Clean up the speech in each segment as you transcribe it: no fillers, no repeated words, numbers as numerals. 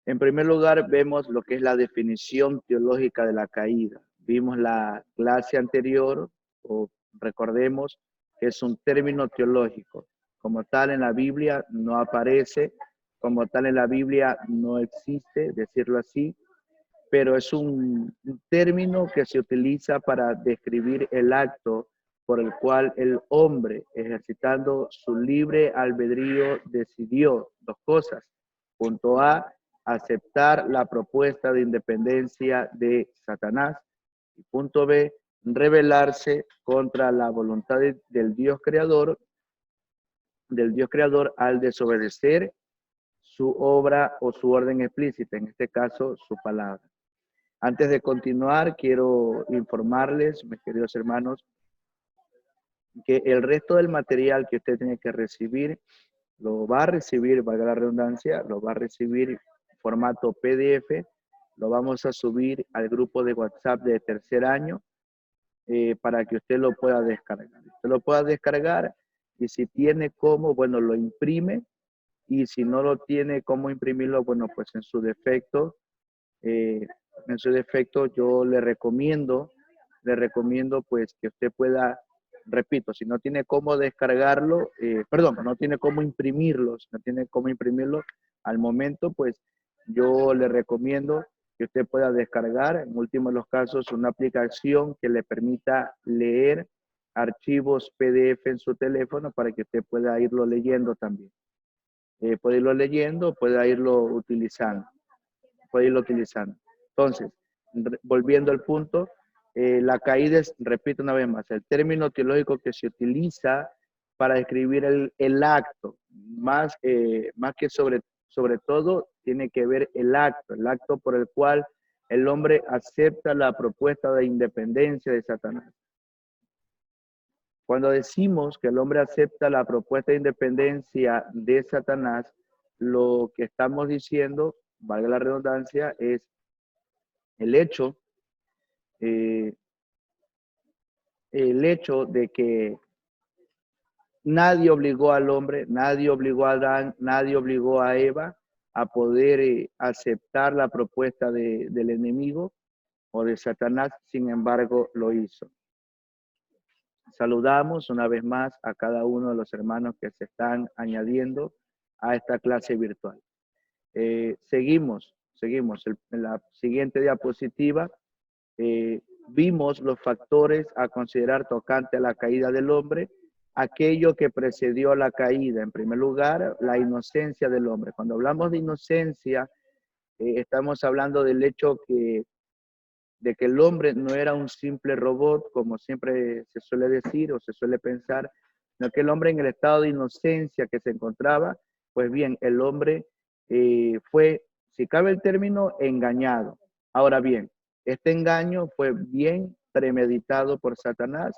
En primer lugar, vemos lo que es la definición teológica de la caída. Vimos la clase anterior, o recordemos que es un término teológico. Como tal en la Biblia no aparece, como tal en la Biblia no existe, decirlo así, pero es un término que se utiliza para describir el acto por el cual el hombre, ejercitando su libre albedrío, decidió dos cosas. Punto A, aceptar la propuesta de independencia de Satanás. Y punto B, rebelarse contra la voluntad del Dios creador, al desobedecer su obra o su orden explícita, en este caso su palabra. Antes de continuar, quiero informarles, mis queridos hermanos, que el resto del material que usted tiene que recibir, lo va a recibir, valga la redundancia, lo va a recibir en formato PDF, lo vamos a subir al grupo de WhatsApp de tercer año para que usted lo pueda descargar. Usted lo pueda descargar y si tiene cómo, bueno, lo imprime, y si no lo tiene cómo imprimirlo, bueno, pues en su defecto, yo le recomiendo pues que usted pueda, repito, si no tiene cómo descargarlo, no tiene cómo imprimirlo, si no tiene cómo imprimirlo al momento, pues yo le recomiendo que usted pueda descargar, en último de los casos, una aplicación que le permita leer archivos PDF en su teléfono para que usted pueda irlo leyendo también. Puede irlo leyendo, puede irlo utilizando. Entonces, volviendo al punto, la caída es, repito una vez más, el término teológico que se utiliza para describir el acto, más que sobre todo, tiene que ver el acto por el cual el hombre acepta la propuesta de independencia de Satanás. Cuando decimos que el hombre acepta la propuesta de independencia de Satanás, lo que estamos diciendo, valga la redundancia, es el hecho de que nadie obligó al hombre, nadie obligó a Adán, nadie obligó a Eva a poder aceptar la propuesta del enemigo o de Satanás, sin embargo lo hizo. Saludamos una vez más a cada uno de los hermanos que se están añadiendo a esta clase virtual. Seguimos. En la siguiente diapositiva vimos los factores a considerar tocante a la caída del hombre, aquello que precedió a la caída. En primer lugar, la inocencia del hombre. Cuando hablamos de inocencia, estamos hablando del hecho de que el hombre no era un simple robot, como siempre se suele decir o se suele pensar, sino que el hombre en el estado de inocencia que se encontraba, pues bien, el hombre fue, si cabe el término, engañado. Ahora bien, este engaño fue bien premeditado por Satanás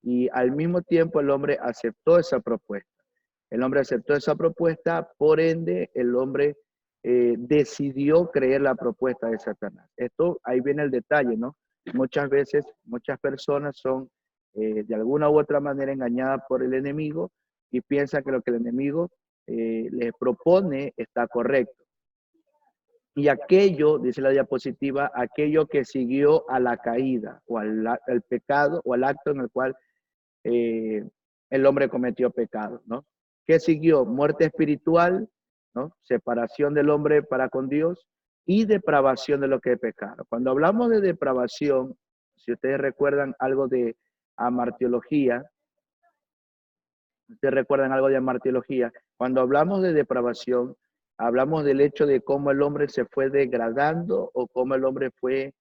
y al mismo tiempo el hombre aceptó esa propuesta. El hombre aceptó esa propuesta, por ende, el hombre decidió creer la propuesta de Satanás. Esto, ahí viene el detalle, ¿no? Muchas veces, muchas personas son de alguna u otra manera engañadas por el enemigo y piensan que lo que el enemigo les propone está correcto. Y aquello, dice la diapositiva, aquello que siguió a la caída o al pecado o al acto en el cual el hombre cometió pecado, ¿no? ¿Qué siguió? Muerte espiritual, ¿no? Separación del hombre para con Dios y depravación de lo que es pecado. Cuando hablamos de depravación, si ustedes recuerdan algo de amartiología, cuando hablamos de depravación, hablamos del hecho de cómo el hombre se fue degradando o cómo el hombre fue,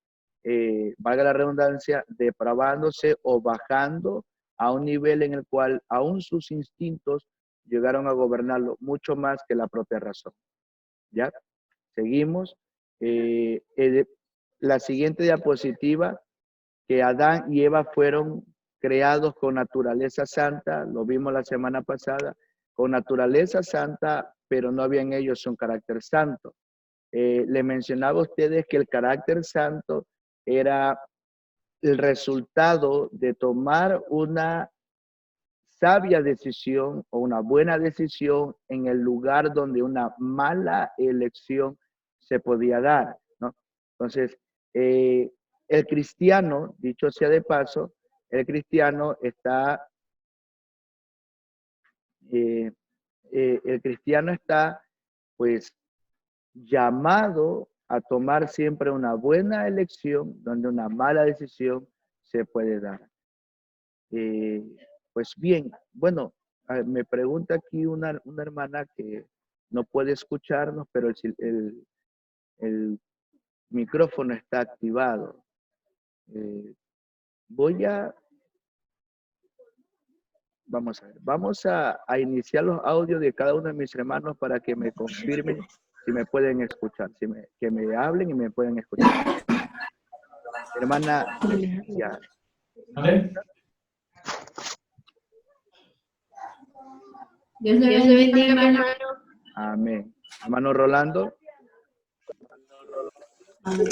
valga la redundancia, depravándose o bajando a un nivel en el cual aún sus instintos llegaron a gobernarlo mucho más que la propia razón. ¿Ya? Seguimos. La siguiente diapositiva, que Adán y Eva fueron creados con naturaleza santa, lo vimos la semana pasada, con naturaleza santa, pero no había en ellos un carácter santo. Le mencionaba a ustedes que el carácter santo era el resultado de tomar una sabia decisión o una buena decisión en el lugar donde una mala elección se podía dar, ¿no? Entonces, el cristiano, dicho sea de paso, el cristiano está, pues, llamado a tomar siempre una buena elección donde una mala decisión se puede dar. Pues bien, bueno, me pregunta aquí una hermana que no puede escucharnos, pero el micrófono está activado. Vamos a iniciar los audios de cada uno de mis hermanos para que me confirmen si me pueden escuchar, que me hablen y me pueden escuchar. Hermana, ya. Dios le bendiga, hermano. Amén. Hermano Rolando. ¿Me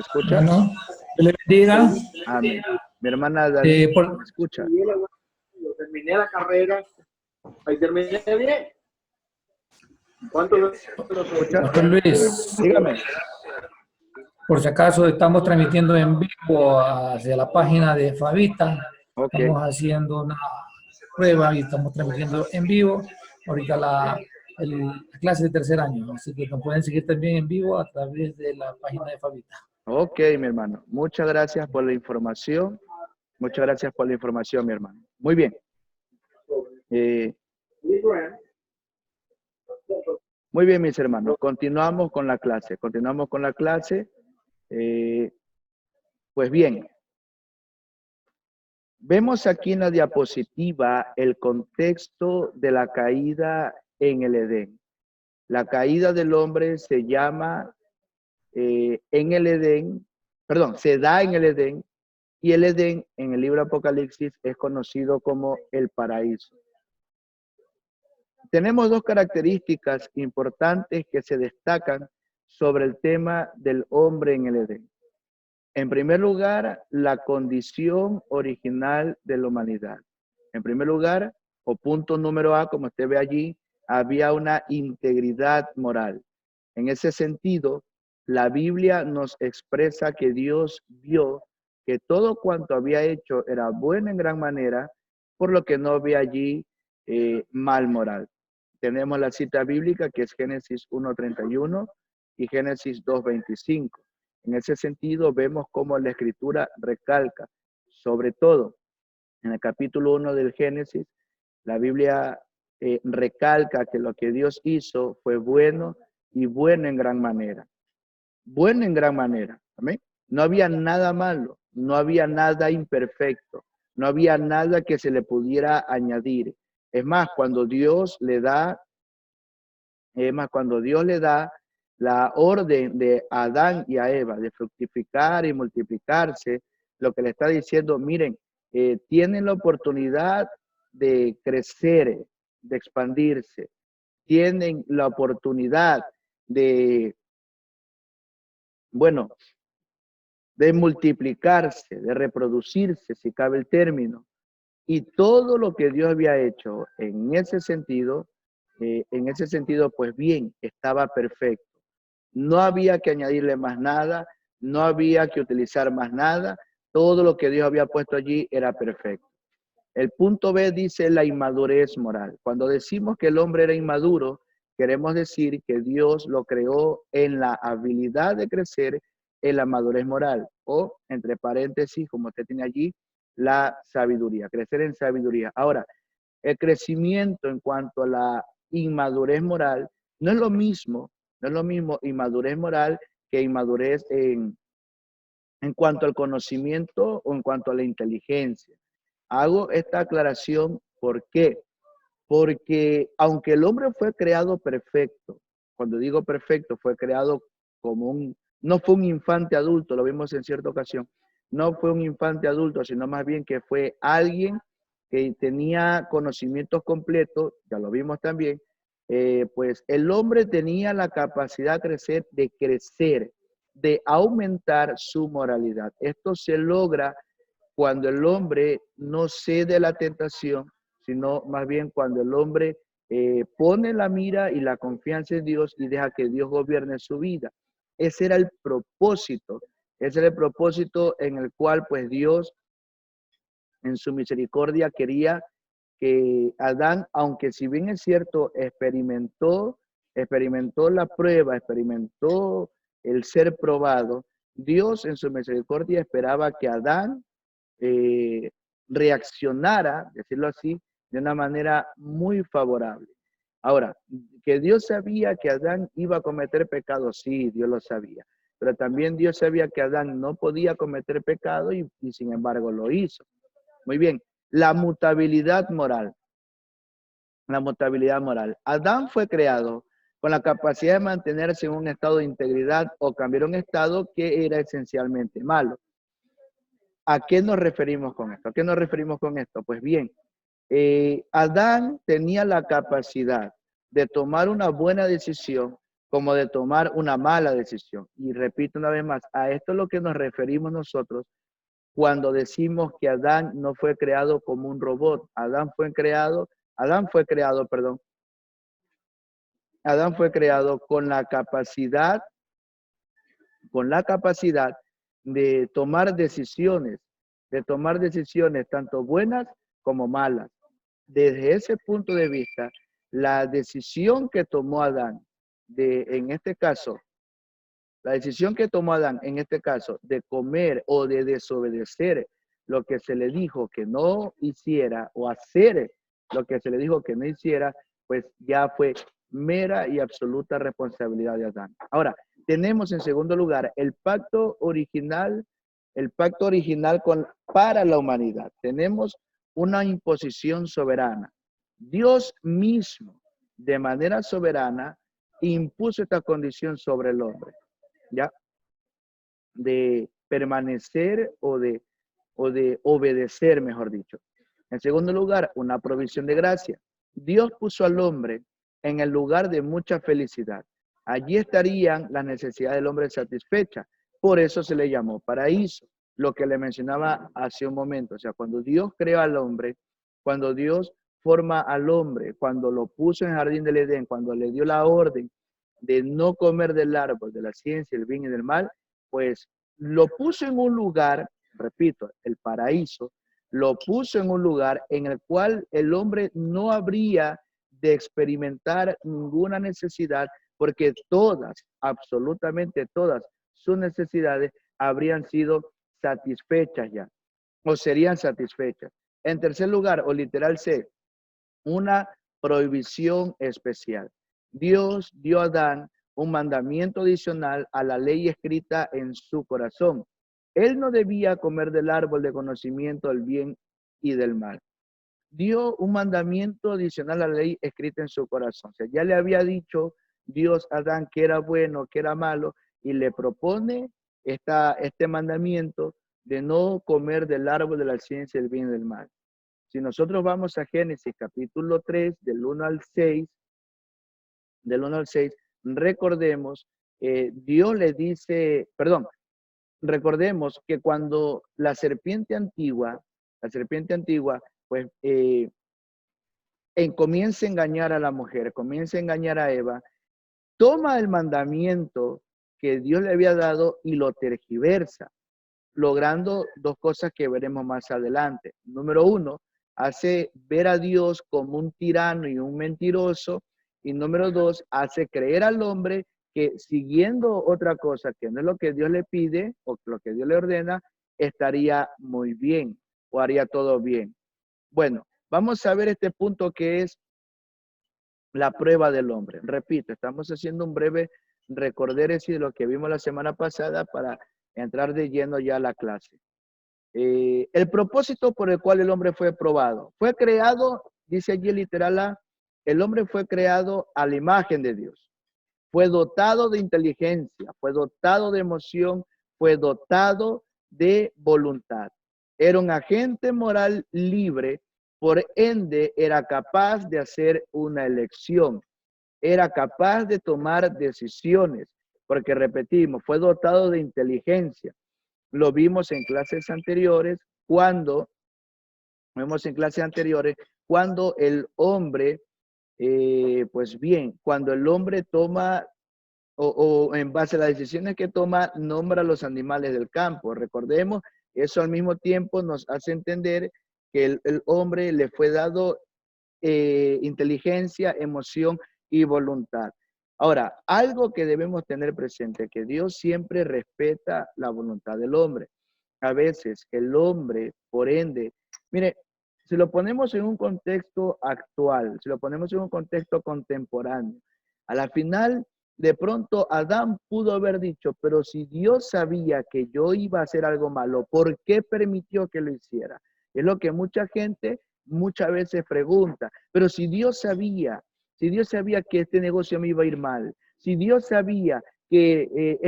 escucha? Bueno, Dios le bendiga. Amén. Mi hermana Dani, ¿me escucha? Terminé la carrera. Ahí terminé bien. ¿Cuánto lo escucha? Pastor Luis, Dígame. por si acaso estamos transmitiendo en vivo hacia la página de Fabita. Okay. Estamos haciendo una prueba y estamos transmitiendo en vivo ahorita la clase de tercer año. Así que nos pueden seguir también en vivo a través de la página de Fabita. Ok, mi hermano. Muchas gracias por la información. Muchas gracias por la información, mi hermano. Muy bien. Muy bien, mis hermanos. Continuamos con la clase. Pues bien. Vemos aquí en la diapositiva el contexto de la caída en el Edén. La caída del hombre se llama en el Edén, se da en el Edén, y el Edén en el libro Apocalipsis es conocido como el paraíso. Tenemos dos características importantes que se destacan sobre el tema del hombre en el Edén. En primer lugar, la condición original de la humanidad. En primer lugar, o punto número A, como usted ve allí, había una integridad moral. En ese sentido, la Biblia nos expresa que Dios vio que todo cuanto había hecho era bueno en gran manera, por lo que no había allí mal moral. Tenemos la cita bíblica que es Génesis 1:31 y Génesis 2:25. En ese sentido, vemos cómo la Escritura recalca, sobre todo en el capítulo 1 del Génesis, la Biblia recalca que lo que Dios hizo fue bueno y bueno en gran manera. Bueno en gran manera. ¿Amén? No había nada malo, no había nada imperfecto, no había nada que se le pudiera añadir. Es más, cuando Dios le da la orden de Adán y a Eva de fructificar y multiplicarse, lo que le está diciendo, miren, tienen la oportunidad de crecer, de expandirse, tienen la oportunidad de multiplicarse, de reproducirse, si cabe el término. Y todo lo que Dios había hecho en ese sentido, pues bien, estaba perfecto. No había que añadirle más nada, no había que utilizar más nada, todo lo que Dios había puesto allí era perfecto. El punto B dice la inmadurez moral. Cuando decimos que el hombre era inmaduro, queremos decir que Dios lo creó en la habilidad de crecer en la madurez moral, o entre paréntesis, como usted tiene allí, la sabiduría, crecer en sabiduría. Ahora, el crecimiento en cuanto a la inmadurez moral no es lo mismo inmadurez moral que inmadurez en cuanto al conocimiento o en cuanto a la inteligencia. Hago esta aclaración, ¿por qué? Porque aunque el hombre fue creado perfecto, cuando digo perfecto, fue creado como no fue un infante adulto, lo vimos en cierta ocasión, no fue un infante adulto, sino más bien que fue alguien que tenía conocimientos completos, ya lo vimos también, pues el hombre tenía la capacidad de crecer, de aumentar su moralidad. Esto se logra cuando el hombre no cede a la tentación, sino más bien cuando el hombre pone la mira y la confianza en Dios y deja que Dios gobierne su vida. Ese era el propósito. Ese era el propósito en el cual pues Dios en su misericordia quería que Adán, aunque si bien es cierto, experimentó la prueba, experimentó el ser probado, Dios en su misericordia esperaba que Adán reaccionara, decirlo así, de una manera muy favorable. Ahora, que Dios sabía que Adán iba a cometer pecado, sí, Dios lo sabía. Pero también Dios sabía que Adán no podía cometer pecado y sin embargo lo hizo. Muy bien, la mutabilidad moral. La mutabilidad moral. Adán fue creado con la capacidad de mantenerse en un estado de integridad o cambiar un estado que era esencialmente malo. ¿A qué nos referimos con esto? ¿A qué nos referimos con esto? Pues bien, Adán tenía la capacidad de tomar una buena decisión como de tomar una mala decisión. Y repito una vez más, a esto es lo que nos referimos nosotros cuando decimos que Adán no fue creado como un robot. Adán fue creado con la capacidad de tomar decisiones tanto buenas como malas. Desde ese punto de vista, la decisión que tomó Adán, en este caso, de comer o de desobedecer lo que se le dijo que no hiciera o hacer lo que se le dijo que no hiciera, pues ya fue mera y absoluta responsabilidad de Adán. Ahora, tenemos en segundo lugar el pacto original para la humanidad. Tenemos una imposición soberana. Dios mismo, de manera soberana, impuso esta condición sobre el hombre, ¿ya? De permanecer o de obedecer, mejor dicho. En segundo lugar, una provisión de gracia. Dios puso al hombre en el lugar de mucha felicidad. Allí estarían las necesidades del hombre satisfechas. Por eso se le llamó paraíso, lo que le mencionaba hace un momento. O sea, cuando Dios creó al hombre, cuando Dios forma al hombre, cuando lo puso en el jardín del Edén, cuando le dio la orden de no comer del árbol de la ciencia, el bien y del mal, pues lo puso en un lugar, repito, el paraíso, lo puso en un lugar en el cual el hombre no habría de experimentar ninguna necesidad, porque todas, absolutamente todas sus necesidades habrían sido satisfechas ya, o serían satisfechas. En tercer lugar, o literal C, una prohibición especial. Dios dio a Adán un mandamiento adicional a la ley escrita en su corazón. Él no debía comer del árbol de conocimiento del bien y del mal. Dio un mandamiento adicional a la ley escrita en su corazón. O sea, ya le había dicho Dios a Adán que era bueno, que era malo, y le propone este mandamiento de no comer del árbol de la ciencia del bien y del mal. Si nosotros vamos a Génesis capítulo 3, del 1 al 6, recordemos, Dios le dice, recordemos que cuando la serpiente antigua, pues comienza a engañar a la mujer, comienza a engañar a Eva, toma el mandamiento que Dios le había dado y lo tergiversa, logrando dos cosas que veremos más adelante. Número uno, hace ver a Dios como un tirano y un mentiroso. Y número dos, hace creer al hombre que siguiendo otra cosa que no es lo que Dios le pide o lo que Dios le ordena, estaría muy bien o haría todo bien. Bueno, vamos a ver este punto que es la prueba del hombre. Repito, estamos haciendo un breve recordérese de lo que vimos la semana pasada para entrar de lleno ya a la clase. El propósito por el cual el hombre fue probado. Fue creado, dice allí literal A, el hombre fue creado a la imagen de Dios. Fue dotado de inteligencia, fue dotado de emoción, fue dotado de voluntad. Era un agente moral libre, por ende era capaz de hacer una elección. Era capaz de tomar decisiones, porque repetimos, fue dotado de inteligencia. Lo vimos en clases anteriores, cuando el hombre Pues bien, cuando el hombre toma o en base a las decisiones que toma, nombra a los animales del campo. Recordemos, eso al mismo tiempo nos hace entender que el hombre le fue dado inteligencia, emoción y voluntad. Ahora, algo que debemos tener presente, que Dios siempre respeta la voluntad del hombre. A veces el hombre, por ende, mire, si lo ponemos en un contexto actual, si lo ponemos en un contexto contemporáneo, a la final, de pronto Adán pudo haber dicho, pero si Dios sabía que yo iba a hacer algo malo, ¿por qué permitió que lo hiciera? Es lo que mucha gente muchas veces pregunta, pero si Dios sabía que este negocio me iba a ir mal, si Dios sabía que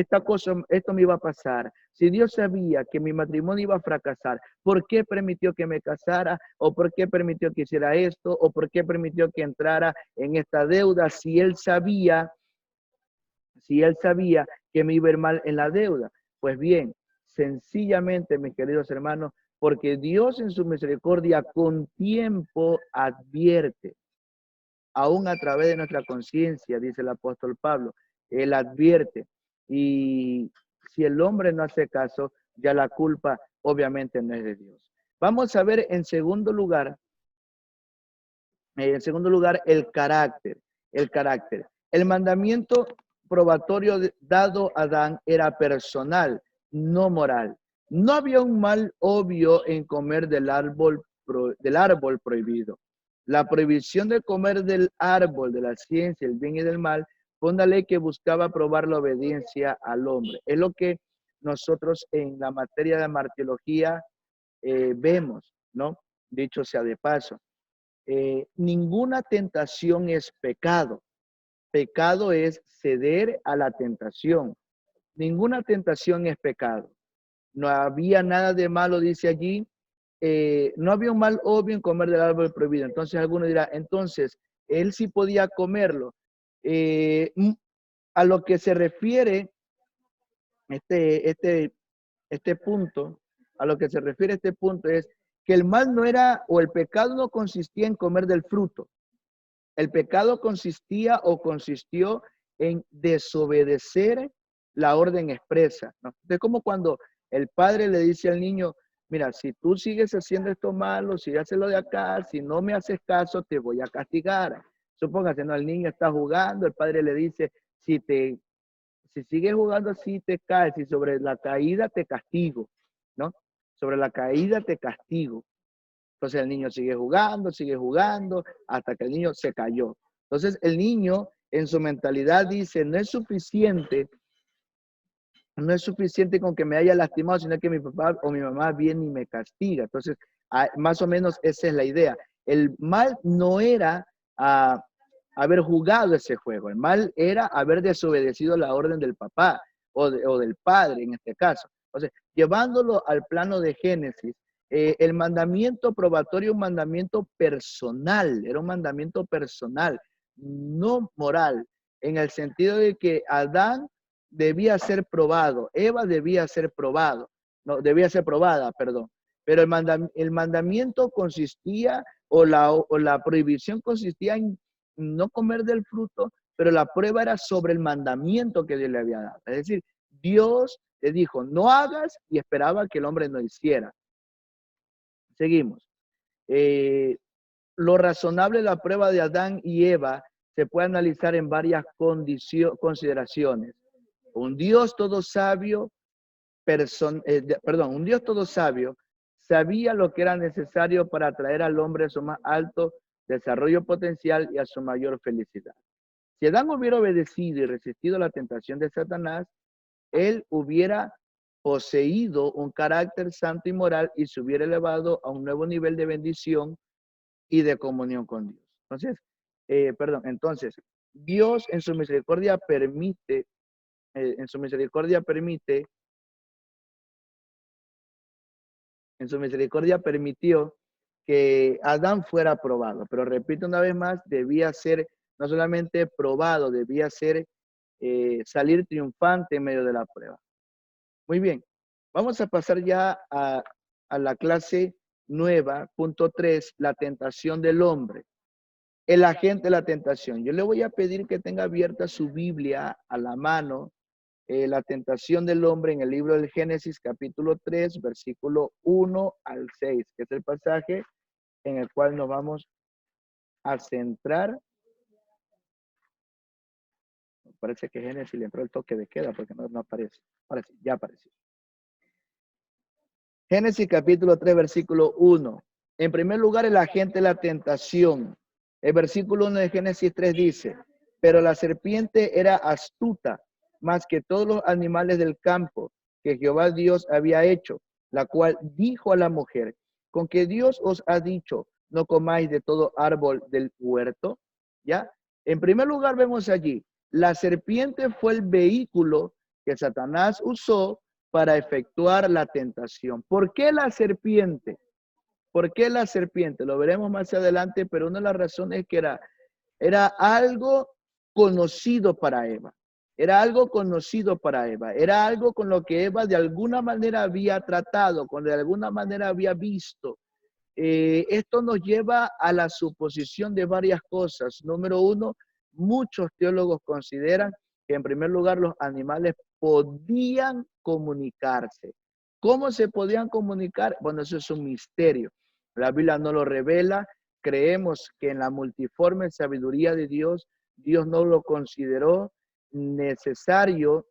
esto me iba a pasar, si Dios sabía que mi matrimonio iba a fracasar, ¿por qué permitió que me casara? ¿O por qué permitió que hiciera esto? ¿O por qué permitió que entrara en esta deuda si Él sabía que me iba a ir mal en la deuda? Pues bien, sencillamente, mis queridos hermanos, porque Dios en su misericordia con tiempo advierte, aún a través de nuestra conciencia, dice el apóstol Pablo, Él advierte. Y si el hombre no hace caso, ya la culpa obviamente no es de Dios. Vamos a ver en segundo lugar, el carácter. El carácter. El mandamiento probatorio dado a Adán era personal, no moral. No había un mal obvio en comer del árbol prohibido. La prohibición de comer del árbol de la ciencia, el bien y del mal, fue una ley que buscaba probar la obediencia al hombre. Es lo que nosotros en la materia de martiología vemos, ¿no? Dicho sea de paso. Ninguna tentación es pecado. Pecado es ceder a la tentación. Ninguna tentación es pecado. No había nada de malo, dice allí. No había un mal obvio en comer del árbol prohibido. Entonces alguno dirá, entonces, él sí podía comerlo. A lo que se refiere este punto, a lo que se refiere este punto es que el mal no era, o el pecado no consistía en comer del fruto. El pecado consistía o consistió en desobedecer la orden expresa, ¿no? Es como cuando el padre le dice al niño, mira, si tú sigues haciendo esto malo, si haces lo de acá, si no me haces caso, te voy a castigar. Supóngase, ¿no? El niño está jugando, el padre le dice, si sigues jugando así, te caes, y sobre la caída te castigo, ¿no? Sobre la caída te castigo. Entonces el niño sigue jugando, hasta que el niño se cayó. Entonces el niño en su mentalidad dice, no es suficiente con que me haya lastimado, sino que mi papá o mi mamá viene y me castiga. Entonces, más o menos esa es la idea. El mal no era haber jugado ese juego, el mal era haber desobedecido la orden del papá o del padre en este caso. Entonces, llevándolo al plano de Génesis, el mandamiento probatorio, un mandamiento personal, era un mandamiento personal, no moral, en el sentido de que Adán debía ser probado, Eva debía ser debía ser probada, perdón. Pero el mandamiento consistía, o la prohibición consistía en no comer del fruto, pero la prueba era sobre el mandamiento que Dios le había dado. Es decir, Dios le dijo, no hagas, y esperaba que el hombre no hiciera. Seguimos. Lo razonable de la prueba de Adán y Eva se puede analizar en varias consideraciones. Un Dios todo sabio, un Dios todo sabio sabía lo que era necesario para atraer al hombre a su más alto desarrollo potencial y a su mayor felicidad. Si Adán hubiera obedecido y resistido la tentación de Satanás, él hubiera poseído un carácter santo y moral y se hubiera elevado a un nuevo nivel de bendición y de comunión con Dios. Entonces, Dios en su misericordia permitió que Adán fuera probado. Pero repito una vez más, debía ser no solamente probado, debía ser salir triunfante en medio de la prueba. Muy bien, vamos a pasar ya a la clase nueva, punto 3, la tentación del hombre. el agente de la tentación. Yo le voy a pedir que tenga abierta su Biblia a la mano, la tentación del hombre en el libro del Génesis, capítulo 3, versículo 1 al 6, que es el pasaje en el cual nos vamos a centrar. Parece que Génesis le entró el toque de queda porque no aparece. Ya apareció. Génesis capítulo 3, versículo 1. En primer lugar, el agente de la tentación. El versículo 1 de Génesis 3 dice, pero la serpiente era astuta más que todos los animales del campo que Jehová Dios había hecho, la cual dijo a la mujer, con que Dios os ha dicho, no comáis de todo árbol del huerto. ¿Ya? En primer lugar, vemos allí, la serpiente fue el vehículo que Satanás usó para efectuar la tentación. ¿Por qué la serpiente? ¿Por qué la serpiente? Lo veremos más adelante, pero una de las razones es que era algo conocido para Eva. Era algo conocido para Eva. Era algo con lo que Eva de alguna manera había tratado, con de alguna manera había visto. Esto nos lleva a la suposición de varias cosas. Número uno, muchos teólogos consideran que en primer lugar los animales podían comunicarse. ¿Cómo se podían comunicar? Bueno, eso es un misterio. La Biblia no lo revela. Creemos que en la multiforme sabiduría de Dios, Dios no lo consideró necesario,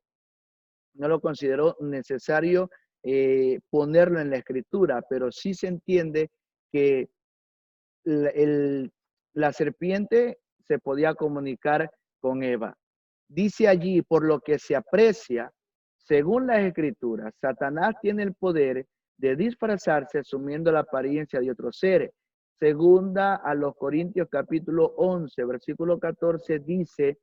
ponerlo en la escritura, pero sí se entiende que la serpiente se podía comunicar con Eva. Dice allí, por lo que se aprecia, según las escrituras, Satanás tiene el poder de disfrazarse asumiendo la apariencia de otros seres. Segunda a los Corintios capítulo 11, versículo 14, dice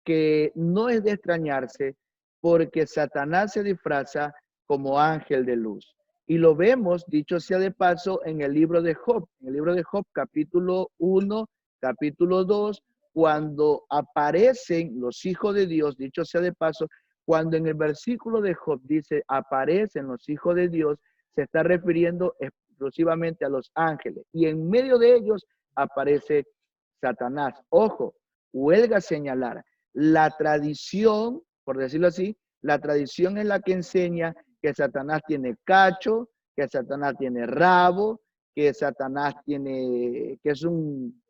que no es de extrañarse porque Satanás se disfraza como ángel de luz. Y lo vemos, dicho sea de paso, en el libro de Job. En el libro de Job, capítulo 1, capítulo 2, cuando aparecen los hijos de Dios, dicho sea de paso, cuando en el versículo de Job dice, aparecen los hijos de Dios, se está refiriendo exclusivamente a los ángeles. Y en medio de ellos aparece Satanás. Ojo, huelga señalar, la tradición, por decirlo así, la tradición es la que enseña que Satanás tiene cacho, que Satanás tiene rabo, que Satanás tiene, que es un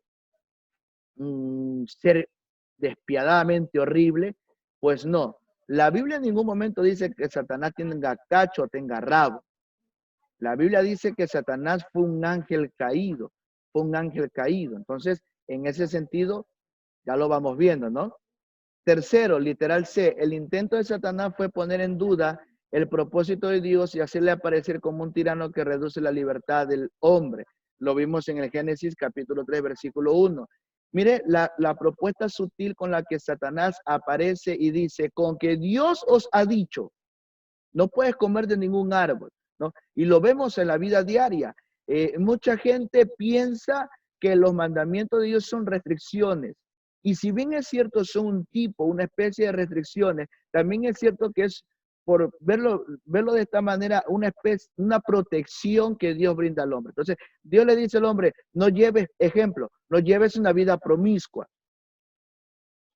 ser despiadadamente horrible. Pues no, la Biblia en ningún momento dice que Satanás tenga cacho o tenga rabo. La Biblia dice que Satanás fue un ángel caído, Entonces, en ese sentido, ya lo vamos viendo, ¿no? Tercero, literal C, el intento de Satanás fue poner en duda el propósito de Dios y hacerle aparecer como un tirano que reduce la libertad del hombre. Lo vimos en el Génesis capítulo 3, versículo 1. Mire la propuesta sutil con la que Satanás aparece y dice, con que Dios os ha dicho, no puedes comer de ningún árbol, ¿no? Y lo vemos en la vida diaria. Mucha gente piensa que los mandamientos de Dios son restricciones. Y si bien es cierto, son un tipo, una especie de restricciones, también es cierto que es, por verlo de esta manera, una protección que Dios brinda al hombre. Entonces, Dios le dice al hombre, no lleves una vida promiscua.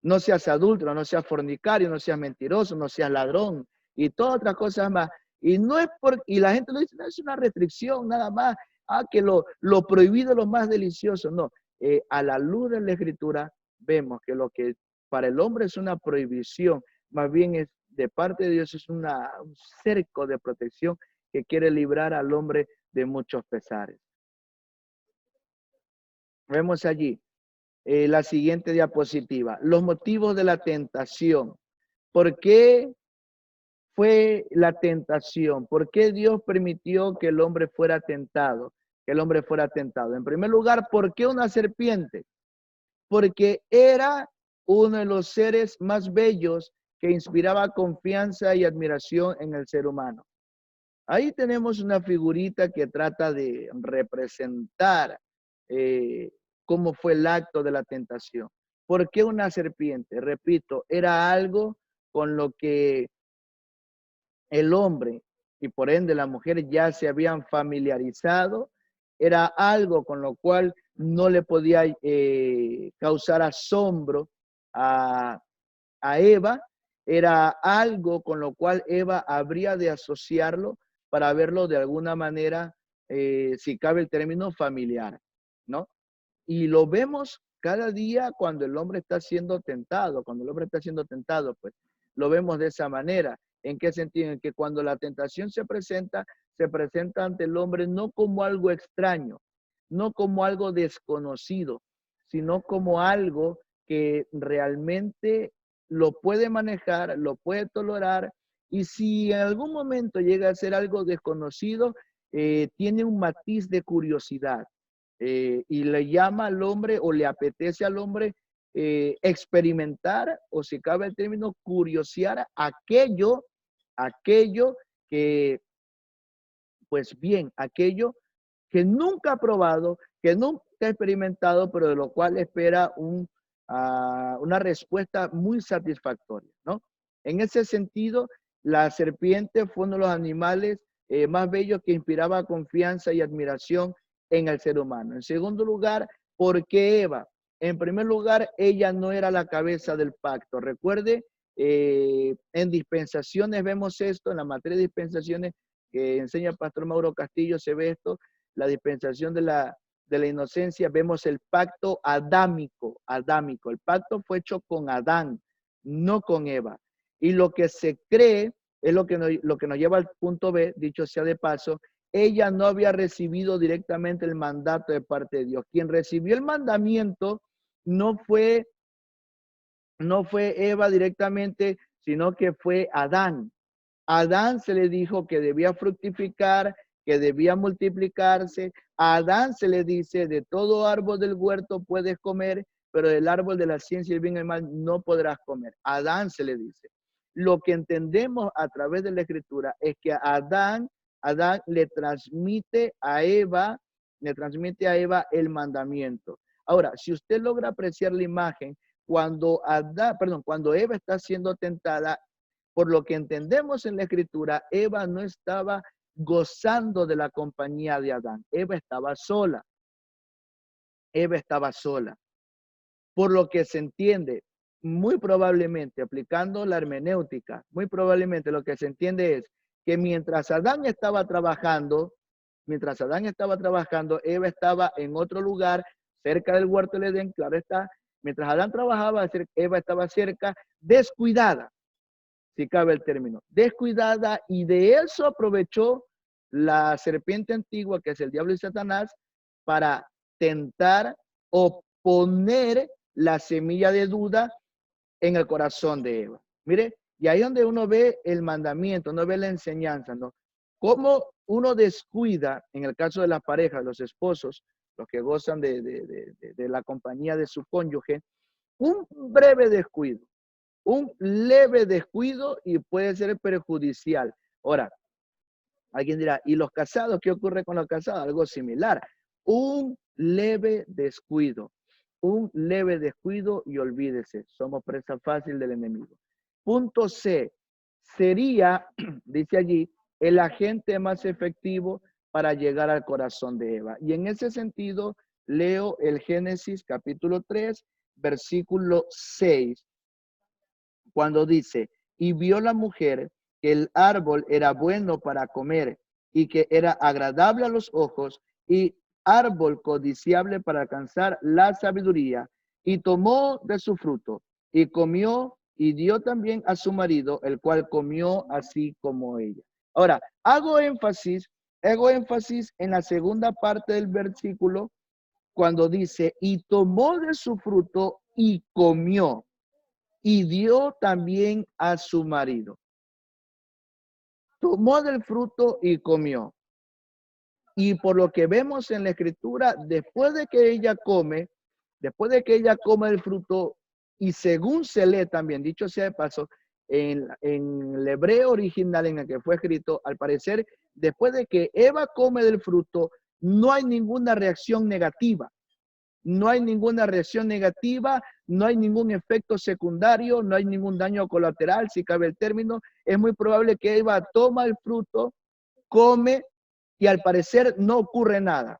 No seas adúltero, no seas fornicario, no seas mentiroso, no seas ladrón y todas otras cosas más. Y la gente lo dice, no es una restricción nada más, que lo prohibido es lo más delicioso. No, a la luz de la Escritura vemos que lo que para el hombre es una prohibición, más bien es de parte de Dios, es un cerco de protección que quiere librar al hombre de muchos pesares. Vemos allí la siguiente diapositiva, los motivos de la tentación. ¿Por qué fue la tentación? ¿Por qué Dios permitió que el hombre fuera tentado? En primer lugar, ¿por qué una serpiente? Porque era uno de los seres más bellos que inspiraba confianza y admiración en el ser humano. Ahí tenemos una figurita que trata de representar cómo fue el acto de la tentación. ¿Por qué una serpiente? Repito, era algo con lo que el hombre y por ende la mujer ya se habían familiarizado. Era algo con lo cual no le podía causar asombro a Eva, era algo con lo cual Eva habría de asociarlo para verlo de alguna manera, si cabe el término, familiar, ¿no? Y lo vemos cada día cuando el hombre está siendo tentado, pues lo vemos de esa manera. ¿En qué sentido? En que cuando la tentación se presenta ante el hombre no como algo extraño, no como algo desconocido, sino como algo que realmente lo puede manejar, lo puede tolerar, y si en algún momento llega a ser algo desconocido, tiene un matiz de curiosidad. Y le llama al hombre o le apetece al hombre experimentar, o si cabe el término, curiosear aquello que, pues bien, aquello que nunca ha probado, que nunca ha experimentado, pero de lo cual espera una respuesta muy satisfactoria, ¿no? En ese sentido, la serpiente fue uno de los animales más bellos que inspiraba confianza y admiración en el ser humano. En segundo lugar, ¿por qué Eva? En primer lugar, ella no era la cabeza del pacto. Recuerde, en dispensaciones vemos esto, en la materia de dispensaciones que enseña el pastor Mauro Castillo, se ve esto, la dispensación de la inocencia, vemos el pacto adámico. El pacto fue hecho con Adán, no con Eva. Y lo que se cree es lo que nos lleva al punto B, dicho sea de paso, ella no había recibido directamente el mandato de parte de Dios. Quien recibió el mandamiento no fue Eva directamente, sino que fue Adán. A Adán se le dijo que debía fructificar, que debía multiplicarse. A Adán se le dice, de todo árbol del huerto puedes comer, pero del árbol de la ciencia y el bien y el mal no podrás comer. A Adán se le dice. Lo que entendemos a través de la Escritura es que Adán le transmite a Eva el mandamiento. Ahora, si usted logra apreciar la imagen, cuando Eva está siendo tentada, por lo que entendemos en la Escritura, Eva no estaba gozando de la compañía de Adán. Eva estaba sola. Por lo que se entiende, muy probablemente, aplicando la hermenéutica, muy probablemente lo que se entiende es que mientras Adán estaba trabajando, Eva estaba en otro lugar, cerca del huerto del Edén, claro está. Mientras Adán trabajaba, Eva estaba cerca, descuidada, si cabe el término, descuidada, y de eso aprovechó la serpiente antigua, que es el diablo y Satanás, para tentar o poner la semilla de duda en el corazón de Eva. Mire, y ahí es donde uno ve el mandamiento, uno ve la enseñanza, ¿no? Cómo uno descuida, en el caso de las parejas, los esposos, los que gozan de la compañía de su cónyuge, un breve descuido, un leve descuido, y puede ser perjudicial. Ahora, alguien dirá, ¿y los casados? ¿Qué ocurre con los casados? Algo similar. Un leve descuido y olvídese, somos presa fácil del enemigo. Punto C, sería, dice allí, el agente más efectivo para llegar al corazón de Eva. Y en ese sentido, leo el Génesis capítulo 3, versículo 6, cuando dice, y vio la mujer que el árbol era bueno para comer y que era agradable a los ojos y árbol codiciable para alcanzar la sabiduría, y tomó de su fruto y comió y dio también a su marido, el cual comió así como ella. Ahora, hago énfasis en la segunda parte del versículo cuando dice, y tomó de su fruto y comió y dio también a su marido. Tomó del fruto y comió. Y por lo que vemos en la Escritura, después de que ella come el fruto, y según se lee también, dicho sea de paso, en el hebreo original en el que fue escrito, al parecer, después de que Eva come del fruto, no hay ninguna reacción negativa. No hay ninguna reacción negativa, no hay ningún efecto secundario, no hay ningún daño colateral, si cabe el término. Es muy probable que Eva toma el fruto, come, y al parecer no ocurre nada.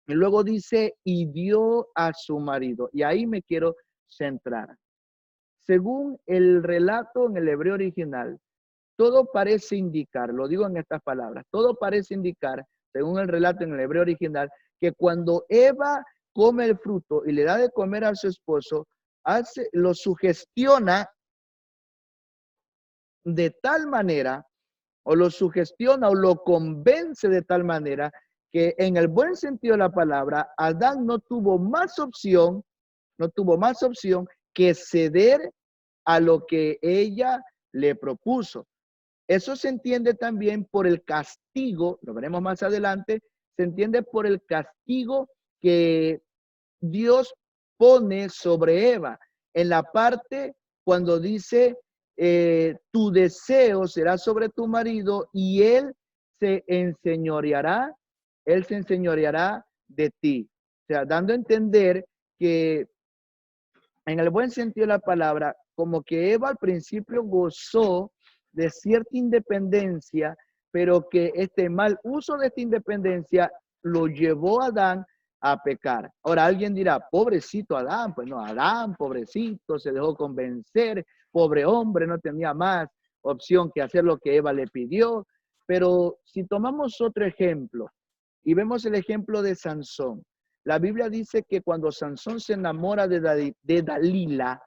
Y luego dice, y dio a su marido. Y ahí me quiero centrar. Según el relato en el hebreo original, todo parece indicar, lo digo en estas palabras, todo parece indicar, según el relato en el hebreo original, que cuando Eva come el fruto y le da de comer a su esposo, lo sugestiona de tal manera, o lo sugestiona o lo convence de tal manera, que en el buen sentido de la palabra, Adán no tuvo más opción que ceder a lo que ella le propuso. Eso se entiende también por el castigo, lo veremos más adelante, se entiende por el castigo que Dios pone sobre Eva. En la parte cuando dice, tu deseo será sobre tu marido y él se enseñoreará de ti. O sea, dando a entender que en el buen sentido de la palabra, como que Eva al principio gozó de cierta independencia, pero que este mal uso de esta independencia lo llevó a Adán a pecar. Ahora alguien dirá, pobrecito Adán, pues no, Adán, pobrecito, se dejó convencer, pobre hombre, no tenía más opción que hacer lo que Eva le pidió. Pero si tomamos otro ejemplo y vemos el ejemplo de Sansón, la Biblia dice que cuando Sansón se enamora de Dalila,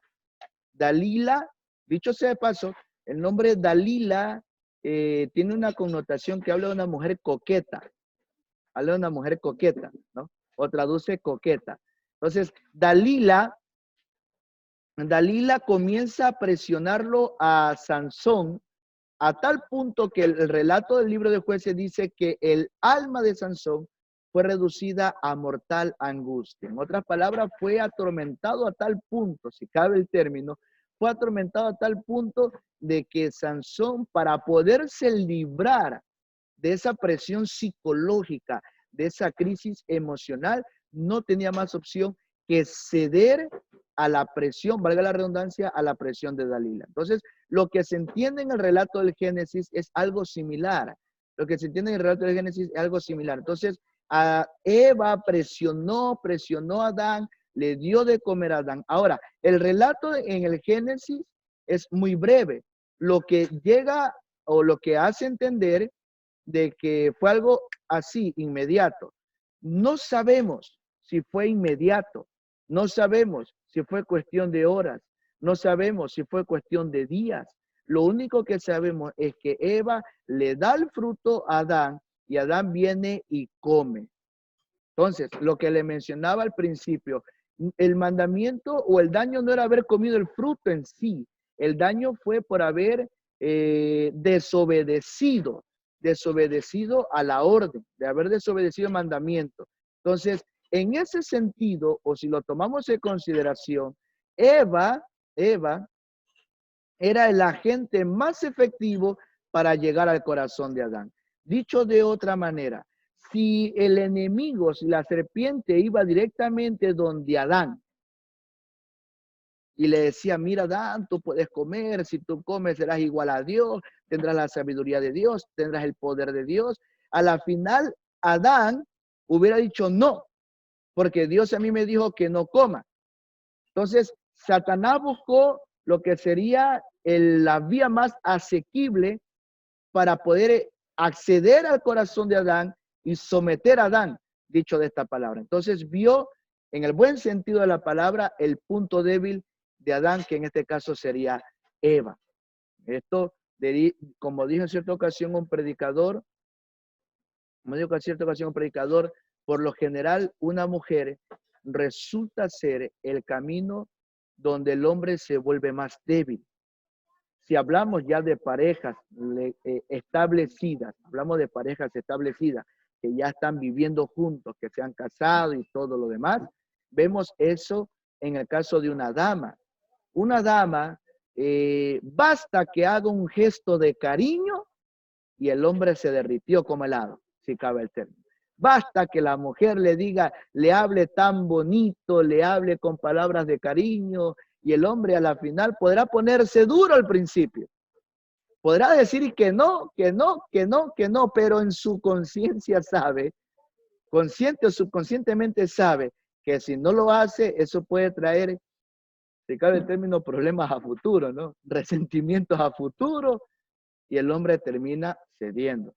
dicho sea de paso, el nombre Dalila tiene una connotación que habla de una mujer coqueta, ¿no? O traduce coqueta. Entonces, Dalila comienza a presionarlo a Sansón a tal punto que el relato del libro de Jueces dice que el alma de Sansón fue reducida a mortal angustia. En otras palabras, fue atormentado a tal punto, si cabe el término, fue atormentado a tal punto de que Sansón, para poderse librar de esa presión psicológica, de esa crisis emocional, no tenía más opción que ceder a la presión, valga la redundancia, a la presión de Dalila. Entonces, lo que se entiende en el relato del Génesis es algo similar. Entonces, a Eva presionó a Adán, le dio de comer a Adán. Ahora, el relato en el Génesis es muy breve. Lo que llega o lo que hace entender de que fue algo así, inmediato. No sabemos si fue inmediato. No sabemos si fue cuestión de horas. No sabemos si fue cuestión de días. Lo único que sabemos es que Eva le da el fruto a Adán y Adán viene y come. Entonces, lo que le mencionaba al principio, el mandamiento o el daño no era haber comido el fruto en sí. El daño fue por haber desobedecido a la orden, de haber desobedecido el mandamiento. Entonces, en ese sentido, o si lo tomamos en consideración, Eva era el agente más efectivo para llegar al corazón de Adán. Dicho de otra manera, si el enemigo, si la serpiente iba directamente donde Adán y le decía, mira Adán, tú puedes comer, si tú comes serás igual a Dios, tendrás la sabiduría de Dios, tendrás el poder de Dios. A la final, Adán hubiera dicho no, porque Dios a mí me dijo que no coma. Entonces, Satanás buscó lo que sería la vía más asequible para poder acceder al corazón de Adán y someter a Adán, dicho de esta palabra. Entonces vio, en el buen sentido de la palabra, el punto débil de Adán, que en este caso sería Eva. Esto, como dijo en cierta ocasión un predicador, por lo general una mujer resulta ser el camino donde el hombre se vuelve más débil. Si hablamos ya de parejas establecidas, que ya están viviendo juntos, que se han casado y todo lo demás, vemos eso en el caso de una dama. Una dama, basta que haga un gesto de cariño y el hombre se derritió como helado, si cabe el término. Basta que la mujer le diga, le hable tan bonito, le hable con palabras de cariño, y el hombre a la final podrá ponerse duro al principio. Podrá decir que no, pero en su conciencia sabe consciente o subconscientemente sabe que si no lo hace, eso puede traer, si cabe el término, problemas a futuro, ¿no? Resentimientos a futuro, y el hombre termina cediendo.